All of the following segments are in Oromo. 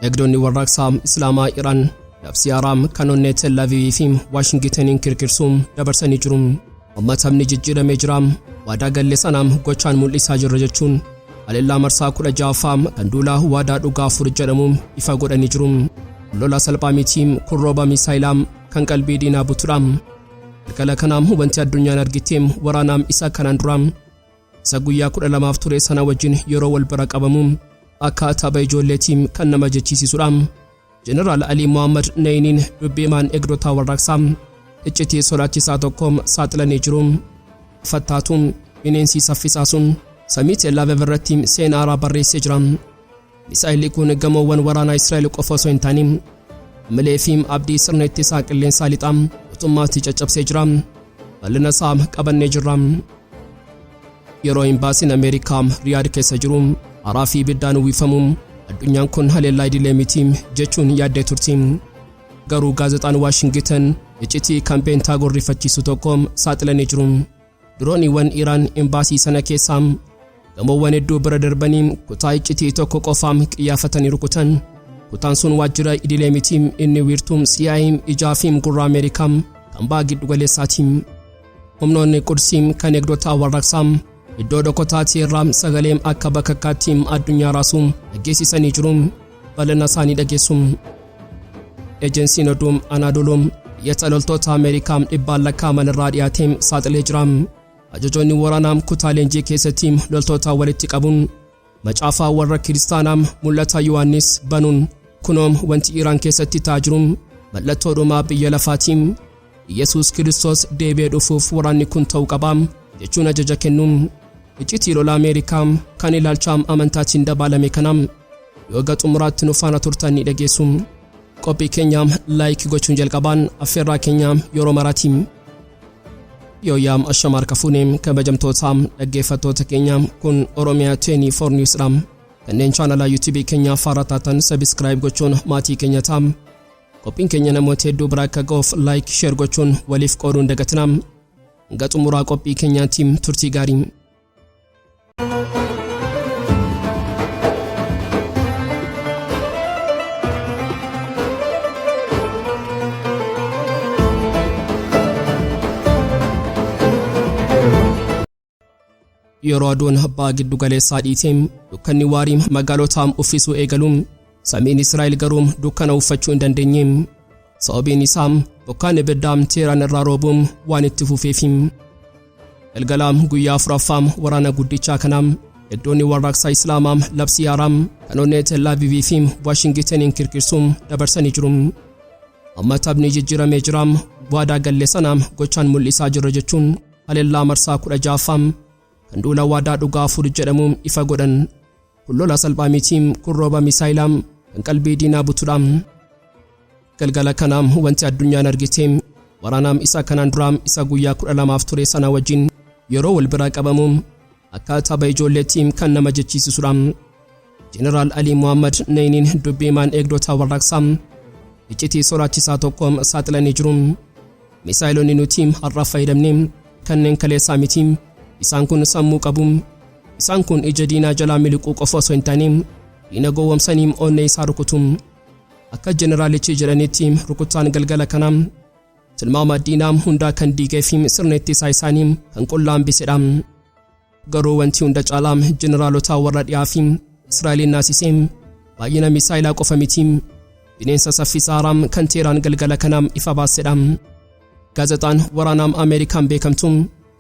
Eegdonni Warraaqsa Islaamaa Iraan labsii haaraa kan Tel Aviv fi Washingtoniin kirkirsuun dabarsanii jiru. Uummatamni jijjiiramee jira. Waadaa galle sanaam gochaan mul'isaa jirra jechuun Haleellaa marsaa 16ffaa kan duula Waadaa Dhugaa jedhamuun ifa godhanii jiru. Lola salphaa miti kun rooba Misaa'elaa kan qalbii diinaa butuudha. Galgala kanaam hubanti addunyaan argiteem waraanaam isa kanaan dura isa guyyaa 12 ture sana wajjin yeroo wal bira qabamu akka tapha ijoolleetiin kan nama jechisiisudha. Jeneraal Alii Mahaammad Naayiniin dubbiimaan eegdota warraaqsaa iccitii sodaachisaa tokkoom saaxilanii jiru. Fattaatuun bineensi saffisaasuun samii Tel Aviv irratti seenaa haaraa barreessee jira. Misaa'elli kun gamoowwan waraanaa Israa'el qofa osoo hin taane ammalee fi abdii sirna ittisaa qilleensaa lixaa mootummaatti caccabsee jira. Bal'ina isaa qabannee jirra. Yeroo Imbaasiin Ameerikaa Riyaad keessa jiru haaraa fi ibiddaan uwwifamu addunyaan kun haleellaa idilee miti jechuun yaaddee turti. Garuu gaazexaan Washington iccitii kampeen rifachiisu tokko saaxilanii jiru. Dirooniiwwan Iraan imbaasii sana keessaa gamoowwan hedduu bira darbanii kutaa iccitii tokko qofaam qiyyafatanii rukutan. Kutaan sun waajjira idilee miti inni wiirtuu CIA ijaa fi gurra Ameerikaa kan ba'a giddu galeessaati. Humnoonni Qudsii kan eegdota warraaqsaa iddoo dhokotaatti irraa sagalee akka bakakkaatti addunyaa raasuu dhageessisanii jiru. Bal'ina isaanii dhageessu. Ejensiin oduu Anadolu biyya loltoota Ameerikaa dhibbaan lakkaa'aman irraa dhiyaatee saaxilee jira. Ajajoonni waraanaa kutaa leenjii keessatti loltoota walitti qabuun macaafaa warra kiristaanaa mul'ata Yohaannis banuun kunoom wanti Iraan keessatti ta'aa jiru mallattoo dhumaa biyya lafaatiin Yesuus Kiristoos deebi'ee dhufuuf waraanni kun ta'uu qaba jechuun ajaja kennuun iccitii lola Ameerikaa kan ilaalcha amantaatiin dabalame kanam yoo xumuraatti nu faana turtan ni dhageessu. Qophii keenyaam laayik gochuun jalqabaan affeerraa keenyaam yeroo maraatiin yooyaam ashamaar kafuuneem kabajamtootaam dhaggeeffattoota keenyaam kun Oromia 24 Newsdhaam kanneen chaanalaa YouTube keenyaa faara taatan subscribe gochuun maatii keenya taam qophiin keenya namoota hedduu bira akka ga'uuf like share gochuun waliif qooduun dagatinaam xumuraa qophii keenyaatiin turtii gaarii. Yeroo aduun ba'a giddu galeessaa dhiiteen dukkanni waarii magaalotaam uffisuu eegaluun samiin Israa'el garuu dukkana uffachuu hin dandeenye. Sababiin isaa bokkaan ibiddaam Teeraan irraa roobuun waan itti fufeefi. Galgalaam guyyaa 4ffaam waraana guddichaa kanaam eegdonni Warraaqsa Islaamaa labsii haaraa kan Tel Aviv fi Washingtoniin kirkirsuun dabarsanii jiru. Uummatamni jijjiiramee jira. Waadaa galle sanaam gochaan mul'isaa jirra jechuun Haleellaa marsaa 16ffaam kan duula Waadaa Dhugaa jedhamuun ifa godhan. Lola salphaa miti kun rooba Misaa'elaa kan qalbii diinaa butuudha. Galgala kanaam wanti addunyaan argiteem waraanaam isa kanaan duraam isa guyyaa 12 ture sana wajjin yeroo wal bira qabamu akka tapha ijoolleetiin kan nama jechisiisudha. Jeneraal Alii Mahaammad Naayiniin dubbiimaan eegdota warraaqsaa iccitii sodaachisaa tokkoom saaxilanii jiru. Misaa'elonni nuti har'a fayyadamne kanneen kaleessaa miti. Isaan kun sammuu qabu. Isaan kun ija diinaa jalaa miliquu qofa osoo hin taane diina gowwomsanii onnee isaa rukutu. Akka jeneraalichi jedhanitti rukutaan galgala kanaa tilmaama diinaa hundaa kan diigee fi sirna ittisaa isaanii kan qollaan bisedha. Garuu wanti hunda caalaa jeneraalota warra dhiyaa fi Israa'eliin naasisee baay'ina Misaa'elaa qofa miti bineensa saffisaa haaraa kan Teeraan galgala kanaa ifa baasedha. Gaazexaan waraanaa Ameerikaan beekamtu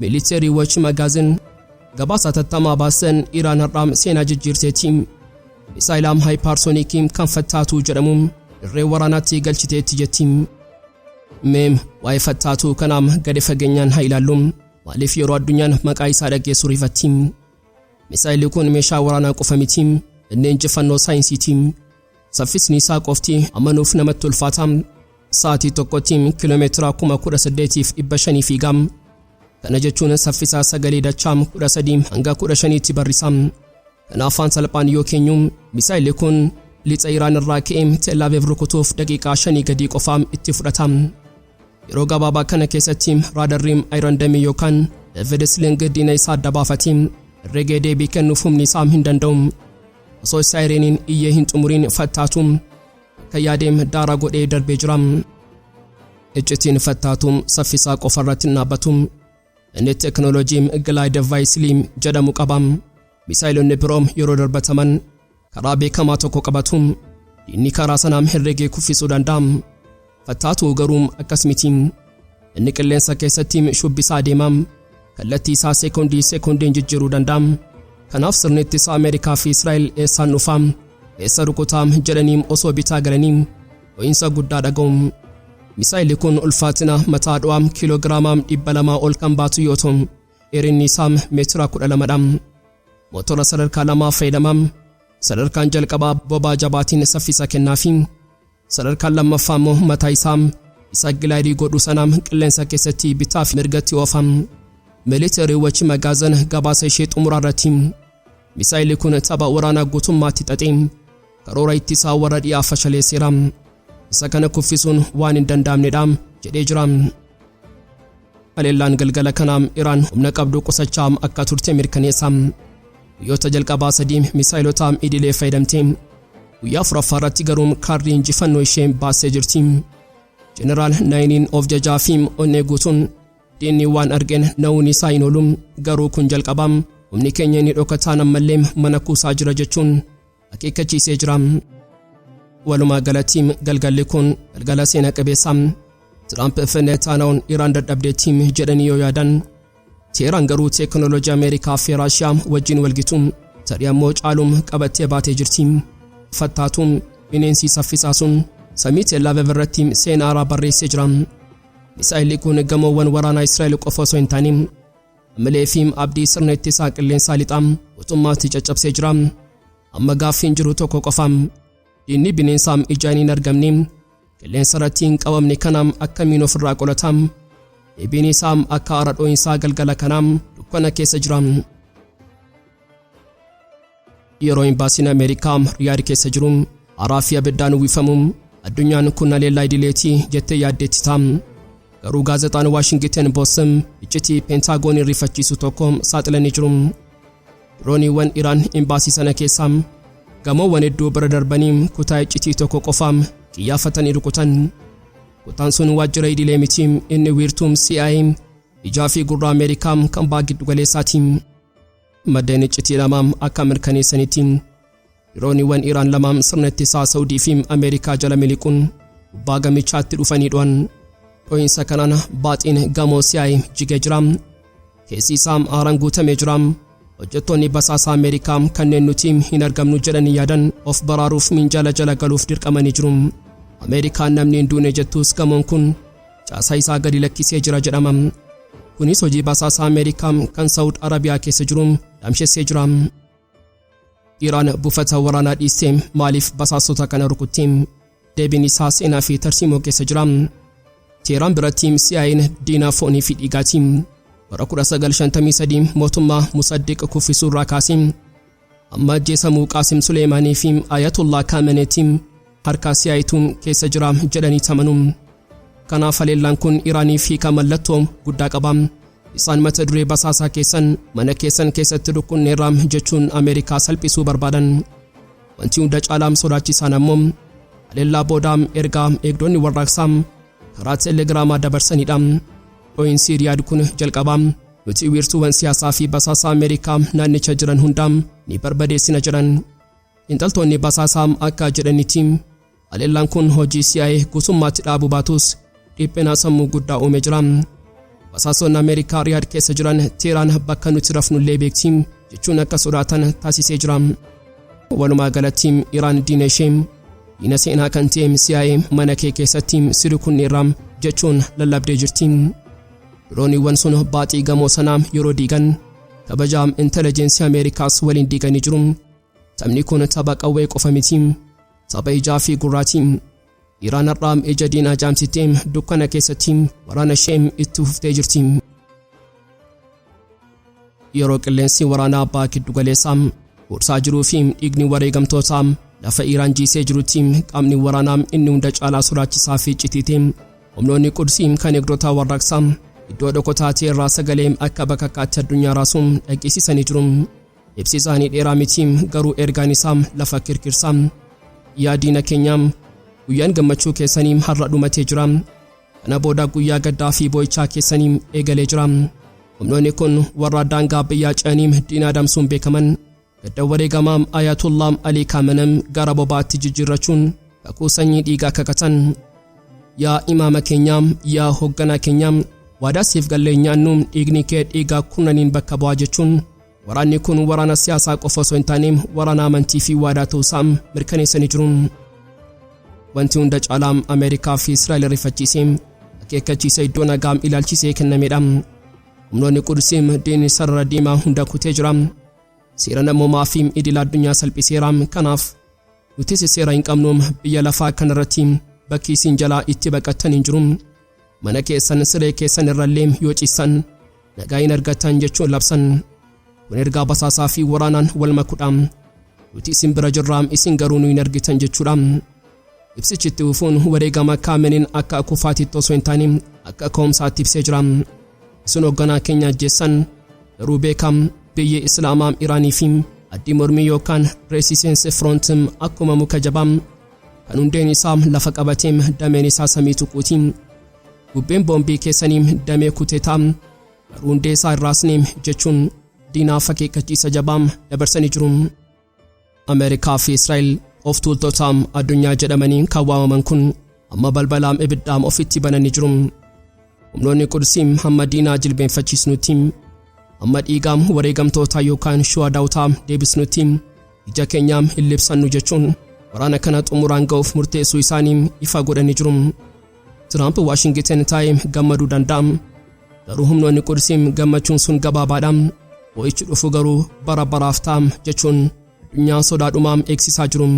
Military Watch Magazine gabaasa tattamaa baasan Iraan har'aa seenaa jijjiirteetti. Misaa'elaa Hypersonic kan Fattah-2 jedhamuun dirree waraanaatti galchiteetti jetti. Meem waa'ee Fattah-2 kanaam gadi fageenyaan haa ilaallu. Maaliif yeroo addunyaan maqaa isaa dhageessu rifatti? Misaa'elli kun meeshaa waraanaa qofa miti inni injifannoo saayinsiiti. Saffisni isaa qofti amanuuf namatti ulfaata. Sa'aatii tokkotti kiiloomeetira 18,500 fiiga. Kana jechuun saffisa sagalee dachaam 13 hanga 15tti barrisa. Kana afaan salphaan yoo keenyu Misaa'elli kun lixa Iraan irraa ka'ee Tel Aviv rukutuuf daqiiqaa 5 gadi qofaam itti fudhata. Yeroo gabaabaa kana keessatti raadarriin Iron Dome yookaan David Sling diina isaa adda baafate. Reggae deebii kennuuf humni isaa hin danda'u. osoo saayireniin iyyee hin xumuriin Fattah-tuun akka yaadeem daara godhee darbee jira. Iccitiin Fattah-tuun saffisaa qofarratti dhaabbatu. Inni teeknooloojiin Glide Vaisiliim jedhamu qaba. Misaa'elonni biroom yeroo darbataman karaa beekamaa tokko qabatu. Inni karaa sanaan herregee kuffisuu danda'a. Fattah-tuu garuu akkas miti. Inni qilleensa keessatti shubbisaa deema. Kallattii isaa seekoondiin jijjiiruu danda'a. Kanaaf sirni ittisaa Ameerikaa fi Israa'el eessaan dhufa eessa rukutaa jedhanii osoo bitaa galanii ho'iinsa guddaa dhaga'u. Misaa'elli kun ulfaatina mataa du'aa kiiloogiraama 200 ol kan baatu yoo ta'u dheerinni isaa meetira 12dha. Mootora sadarkaa 2 fayyadama. Sadarkaan jalqabaa bobaa jabaatiin saffisa kennaafi sadarkaan lammaffaa immoo mataa isaa isa gilaayidii godhu sanaan qilleensa keessatti bitaa fi mirgatti oofa. Military Watch Magazine gabaasa ishee xumuraa irratti Misaa'elli kun tapha waraanaa guutummaatti xaxee karoora ittisaa warra dhiyaa fashaleesseera. Isa kana kuffisuun waan hin danda'amnedha jedhee jira. Haleellaan galgala kanaa Iraan humna qabdu qusachaa akka turte mirkaneessa. Guyyoota jalqabaa 3 misaa'elota idilee fayyadamte. Guyyaa 4ffaa irratti garuu kaardii injifannoo ishee baasee jirti. Jeneraal Naayiniin of jajaa fi onnee guutuun diinni waan argeen na'uun isaa hin oolu garuu kun jalqabaa humni keenya inni dhokataan ammallee mana kuusaa jira jechuun akeekkachiisee jira. Walumaa galatti galgalli kun galgala seenaa qabeessa. Tiraamp Netanyahuun Iraan dadhabdeetti jedhanii yoo yaadan Teheraan garuu teeknooloojii Ameerikaa fi Raashiyaa wajjin walgitu tarii ammoo caaluun qabattee baatee jirti. Fattah-tuun bineensi saffisaa sun samii Teelaaviv irratti seenaa haaraa barreessee jira. Misaa'elli kun gamoowwan waraanaa Israa'el qofa osoo hin taane ammalee fi abdii sirna ittisaa qilleensaa lixaa guutummaatti caccabsee jira. Amma gaaffiin jiru tokko qofa. Inni bineensaa ijaan hin argamne qilleensa irratti hin qabamne kanaam akkamiin ofirraa qolata. Deebiin isaa akka haara dhoo'insaa galgala kanaam dukkana keessa jira. Yeroo imbaasiin Ameerikaa Riyaad keessa jiru haaraa fi abiddaan uwwifamu addunyaan kun haleellaa idileetii jettee yaaddeetti ta'a. Garuu gaazexaan Washington Post iccitii Pentaagoon rifachiisu tokko saaxilanii jiru. Dirooniiwwan Iraan imbaasii sana keessaa gamoowwan hedduu bira darbanii kutaa iccitii tokko qofaam xiyyeeffatanii rukutan. Kutaan sun waajjira idilee miti inni wiirtuu CIA ijaa fi gurra Ameerikaa kan giddu galeessaati. Maddeen iccitii lamaan akka mirkaneessanitti dirooniiwwan Iraan lamaan sirna ittisaa Saawudii fi Ameerikaa jala miliquun gubbaa gamichaatti dhufanii dhu'an. Dhoo'insa kanaan baaxiin gamoo CIA jigee jira. Keessi isaa haaraan guutamee jira. Hojjettoonni basaasaa Ameerikaa kanneen nuti hin argamnu jedhanii yaadan of baraaruuf minjaala jala galuuf dirqamanii jiru. Ameerikaan namni hin duune jettus gamoon kun caasaa isaa gadi lakkisee jira jedhama. Kunis hojii basaasaa Ameerikaa kan Saawud Arabiyaa keessa jiru dhamshessee jira. Iraan buufata waraanaa dhiistee maaliif basaasota kana rukutte? Deebiin isaa seenaa fi tarsiimoo keessa jira. Teheraan biratti CIA'n diinaa foonii fi dhiigaati. Bara 1953 mootummaa Musaddiq kuffisuu irraa kaasee amma ajjeesamuu Qaasim Suleemaanii fi Ayatollah Khameneitiin harka CIA'tuun keessa jira jedhanii tamanu. Kanaaf haleellaan kun Iraaniif hiika mallattoo guddaa qaba. Isaan mata duree basaasaa keessan mana keessan keessatti dhukkunneerra jechuun Ameerikaa salphisuu barbaadan. Wanti hunda caalaam sodaachisaan ammoo haleellaa boodaa ergaa eegdonni warraaqsaa karaa teelegiraamaa dabarsanidha. Dhoo'insi Riyaad kun jalqabaa nuti wiirtuuwwan siyaasaa fi basaasaa Ameerikaa naannicha jiran hundaa ni barbadeessina jedhan. Xiinxaltoonni basaasaa akka jedhanitti haleellaan kun hojii CIA guutummaatti dhaabuu baatus dhiphina sammuu guddaa uumee jira. Basaasonni Ameerikaa Riyaad keessa jiran Teheraan bakka nuti rafnullee beekti jechuun akka sodaatan taasisee jira. Walumaa galatti Iraan diina ishee diina seenaa kan ta'e CIA mana kee keessatti sirkunneerra jechuun lallabdee jirti. Dirooniiwwan sun baaxii gamoo sanaa yeroo diigan kabajaa intelijeensii Ameerikaas waliin diiganii jiru. Taphni kun tapha qawwee qofa miti. Tapha ijaa fi gurraati. Iraan har'aa ija diinaa jaamsitee dukkana keessatti waraana ishee itti fuftee jirti. Yeroo qilleensi waraanaa abbaa giddu galeessaa gorsaa jiruu fi dhiigni wareegamtootaa lafa Iraan jiisee jirutti qaamni waraanaa inni hunda caalaa sodaachisaa fi iccitiite humnoonni Qudsii kan eegdota warraaqsaa iddoo dhokotaa ta'e irraa sagalee akka bakakkaatti addunyaa raasuun dhageessisanii jiru. ibsi isaanii dheeraa miti garuu ergaan isaa lafa kirkirsa. Yaa diina keenya guyyaan gammachuu keessanii har'a dhumatee jira. Kana booda guyyaa gaddaa fi boo'ichaa keessanii eegalee jira. Humnoonni kun warra daangaa biyyaa ce'anii diina adamsuun beekaman gadda wareegamaa Ayatollah Alii Khamenei gara bobaatti jijjiirrachuun kakuu sanyii dhiigaa kakatan. Yaa imaama keenya, yaa hoogganaa keenya, waadaa siif gallee nyaannu dhiigni kee dhiigaa kunaniin bakka bu'aa jechuun waraanni kun waraana siyaasaa qofa osoo hin taane waraana amantii fi waadaa ta'uusaa mirkaneessanii jiru. Wanti hunda caalaa Ameerikaa fi Israa'el rifachiisee akeekkachiisa iddoo nagaa ilaalchisee kennamedha. Humnoonni Qudsii diinni sarara diimaa hunda kutee jira. Seera namoomaa fi idil addunyaa salphiseera. Kanaaf nuti seera hin qabnu biyya lafaa kanarratti bakki isin jalaa itti baqattan hin jiru. Mana keessan siree keessan irrallee yoo ciisan nagaa hin argattan jechuun labsan. Kun ergaa basaasaa fi waraanaan wal makuudha. Nuti isin bira jirra, isin garuu nu hin argitan jechuudha. Ibsichitti ufuun wareegama Khameneiin akka kufaatitti osoo hin taane akka ka'umsaatti ibsee jira. Isin hoogganaa keenya ajjeessan garuu beekam biyyi Islaamaa Iraanii fi addii mormii yookaan Resistance Front akkuma muka jabaa kan hundeen isaa lafa qabatee dameen isaa samii tuquuti. Bubbeen boombii keessanii damee kuteetaa garuu hundee isaa irraasnee jechuun diinaaf akeekkachiisa jabaa dabarsanii jiru. Ameerikaa fi Israa'el of tuultota addunyaa jedhamanii kan waamaman kun amma balbalaan ibiddaa ofitti bananii jiru. Humnoonni Qudsii hamma diinaa jilbeenfachiisnutti, amma dhiigaa wareegamtoota yookaan shuhadaawotaa deebisnutti ija keenyaa hin libsannu jechuun waraana kana xumuraan ga'uuf murteessuu isaanii ifa godhanii jiru. Trump Washington taa'ee gammaduu danda'a. Garuu humnoonni Qudsii gammachuun sun gabaabaadha. Boo'ichi dhufu garuu bara baraaf ta'a jechuun addunyaa sodaadhumaan eegsisaa jiru.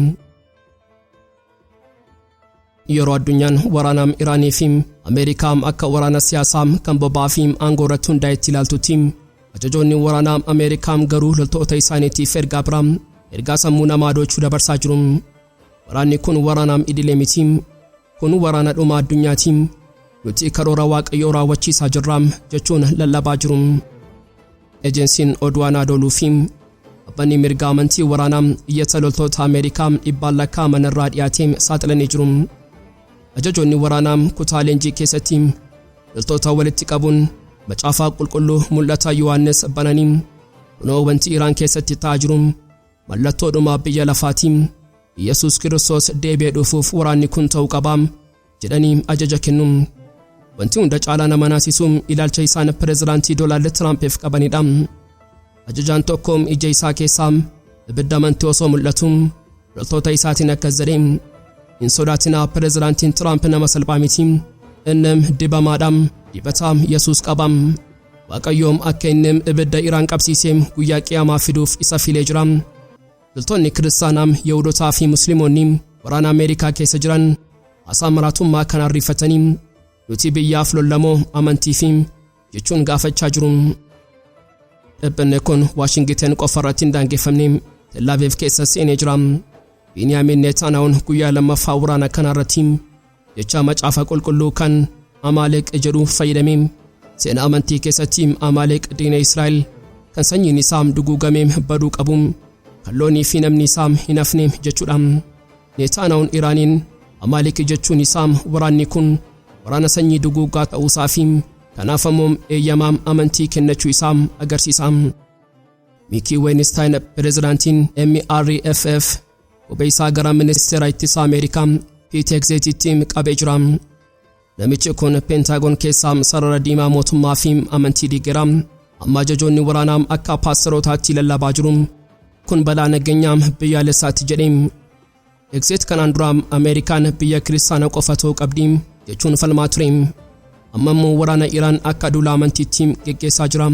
Yeroo addunyaan waraana Iraanii fi Ameerikaa akka waraana siyaasaa kan bobaa fi aangoo irratti hundaa'etti ilaaltutti, ajajoonni waraanaa Ameerikaa garuu loltoota isaaniitiif ergaa biraa ergaa sammuu namaa doochuu dabarsaa jiru. Waraanni kun waraana idilee miti. Kun waraana dhuma addunyaati. Nuti karoora Waaqayyoo raawwachiisaa jirra jechuun lallabaa jiru. Ejensiin oduu Anaadooluu fi abbanni mirga amantii waraanaa iyyata loltoota Ameerikaa dhibbaan lakkaa'aman irraa dhiyaatee saaxilanii jiru. Ajajoonni waraanaa kutaa leenjii keessatti loltoota walitti qabuun macaafaa qulqulluu mul'ata Yohaannis bananii kunoo wanti Iraan keessatti ta'aa jiru mallattoodhuma biyya lafaatiin Yesuus Kiristoos deebi'ee dhufuuf waraanni kun ta'uu qaba jedhanii ajaja kennu. Wanti hunda caalaa nama naasisu ilaalcha isaan pireezidaantii Doonaald Tiraampiif qabanidha. Ajajaan tokko ija isaa keessaa ibidda amantii osoo mul'atu loltoota isaatiin akkas jedhe, hin sodaatinaa, pireezidaantiin Tiraamp nama salphaa miti. Inni dibamaadha, dibata Yesuus qaba. Waaqayyoon akka inni ibidda Iraan qabsiisee guyyaa qiyaamaa fiduuf isa filee jira. Loltoonni kiristaanaa, Yihuudootaa fi Musliimonni waraana Ameerikaa keessa jiran haasaa maraatummaa kanaan rifatanii nuti biyyaaf lollamoo amantii fi jechuun gaafachaa jiru. Dhibbanni kun Washington qofa irratti hin daangeffamne Tel Aviv keessa seenee jira. Beniyaamin Netanyahuun guyyaa lammaffaa waraana kana irratti jecha macaafa qulqulluu kan Amaaleq jedhu fayyadamee seenaa amantii keessatti Amaaleq diina Israa'el kan sanyiin isaa duguugamee baduu qabu kan loonii fi namni isaa hin hafne jechuudha. Netanyahuun Iraaniin Amaaleq jechuun isaa waraanni kun waraana sanyii duguugaa ta'uusaa fi kanaaf ammoo eeyyamaa amantii kennachuu isaa agarsiisa. Miikii Weinstein pireezidaantiin MRFF obeessaa gara ministeera ittisaa Ameerikaa Pete Hegsetitti qabee jira. Namichi kun Pentagon keessaa sarara diimaa mootummaa fi amantii diigeera. Amma ajajoonni waraanaa akka paastorotaatti lallabaa jiru. Kun balaa nageenyaa biyyaalessaatti jedhe. Hegset kanaan dura Ameerikaan biyya kiristaana qofa ta'uu qabdi jechuun falmaa ture. Amma immoo waraana Iraan akka duula amantiitti geggeessaa jira.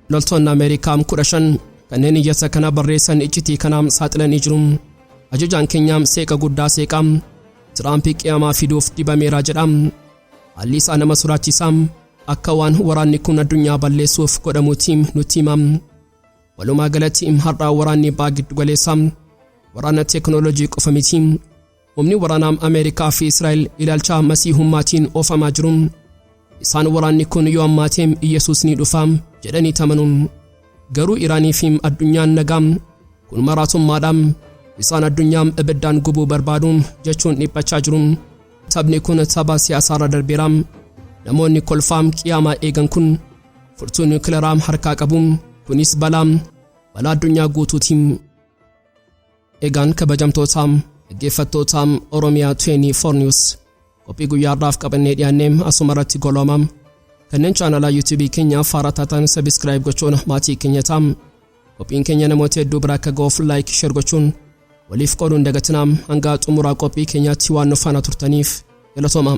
Loltoonni Ameerikaa 15 kanneen iyyata kana barreessan iccitii kana saaxilanii jiru. Ajajaan keenya seeqa guddaa seeqa. Tiraamp qiyaamaa fiduuf dibameera jedha. Haalli isaa nama sodaachisaa akka waan waraanni kun addunyaa balleessuuf godhamuutti nutti hima. Walumaa galatti har'a waraanni giddu galeessaa waraana teeknooloojii qofa miti. Humni waraanaa Ameerikaa fi Israa'el ilaalcha masiihummaatiin oofamaa jiru. Isaan waraanni kun yoo ammaatee Yesuus ni dhufa jedhanii tamanu. garuu Iraanii fi addunyaan nagaam kun maraatummaadhaam isaan addunyaam ibiddaan gubuu barbaaduun jechuun dhiphachaa jiru. Taphni kun tapha siyaasaarra darbeeraam namoonni kolfaam qiyaamaa eegan kun furtuu niwukileeraam harkaa qabuun kunis balaa addunyaa guutuutiin. Egaan kabajamtootaam dhaggeeffattootaam Oromiyaa 24 News qophii guyyaadhaaf qabannee dhiyaanneem asumarratti goloomaam kanneen chaanalaa YouTube keenya haaraa taatan subscribe gochuun maatii keenyaataam qophiin keenya namoota hedduu bira akka ga'uuf like share gochuun waliif qooduun dagatinaam hanga xumuraa qophii keenyaatti waan nu faana turtaniif galatoomaa.